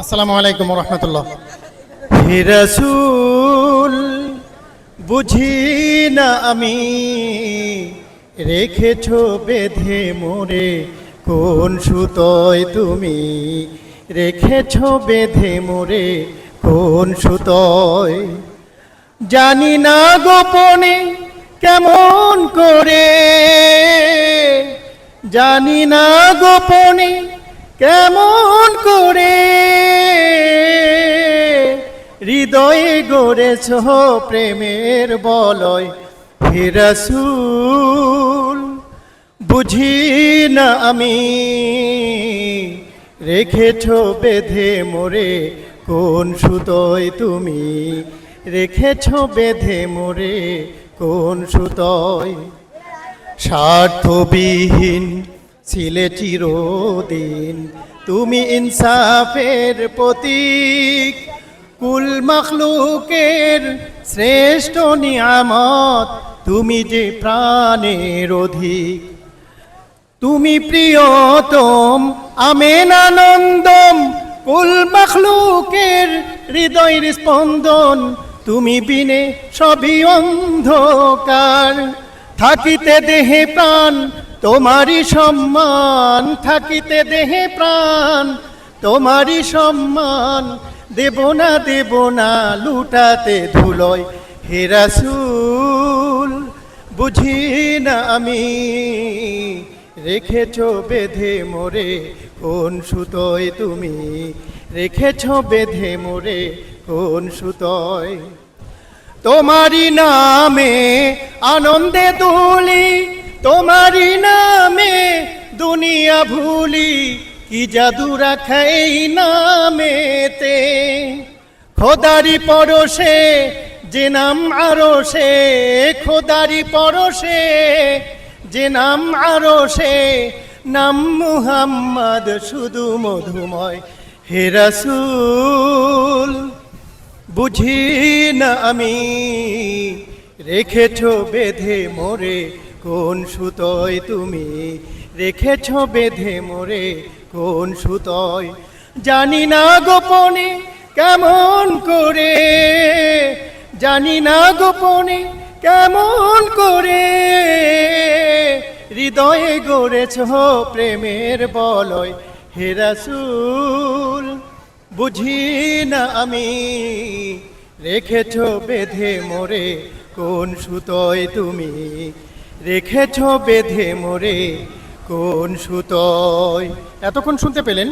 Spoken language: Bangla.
আসসালামু আলাইকুম রহমতুল্লাহ। হে রাসূল, বুঝি না আমি রেখেছো বেঁধে মোরে কোন সুতোয় তুমি, রেখেছো বেঁধে মোরে কোন সুতোয়। জানি না গোপনে কেমন করে, জানি না গোপনে কেমন করে হৃদয়ে গড়েছ প্রেমের বলয়। হে রাসূল, বুঝি না আমি রেখেছ বেঁধে মোরে কোন সুতোয় তুমি, রেখেছ বেঁধে মোরে কোন সুতোয়। স্বার্থবিহীন ছিলে চিরদিন তুমি, ইনসাফের প্রতীক, কুল মখলুকের শ্রেষ্ঠ নিয়ামত তুমি যে প্রাণের অধিক। তুমি প্রিয়তম আমেন আনন্দম, কুল মখলুকের হৃদয়ের স্পন্দন, তুমি বিনে সবই অন্ধকার। থাকিতে দেহে প্রাণ তোমারই সম্মান, থাকিতে দেহে প্রাণ তোমারই সম্মান, দেব না লুটাতে ধুলোয়। হে রাসূল, বুঝি না আমি রেখেছো বেঁধে মোরে কোন সুতোয় তুমি, রেখেছো বেঁধে মোরে কোন সুতোয়। তোমারই নামে আনন্দে দুলি, তোমারই নামে দুনিয়া ভুলি, কি জাদু রাখা এই নামেতে। খোদারি পরশে যে নাম আরশে, খোদারি পরশে যে নাম আরশে, নাম মুহাম্মদ শুধু মধুময়। হে রাসূল, বুঝি না আমি রেখেছো বেঁধে মোরে কোন সুতোয় তুমি, রেখেছো বেঁধে মোরে কোন সুতোয়। জানি না গোপনে কেমন করে, জানি না গোপনে কেমন করে হৃদয়ে গড়েছ প্রেমের বলয়। হে রাসূল, বুঝি না আমি রেখেছো বেঁধে মোরে কোন সুতোয় তুমি, রেখেছো বেঁধে মোরে কোন সুতোয়। এতক্ষণ শুনতে পেলেন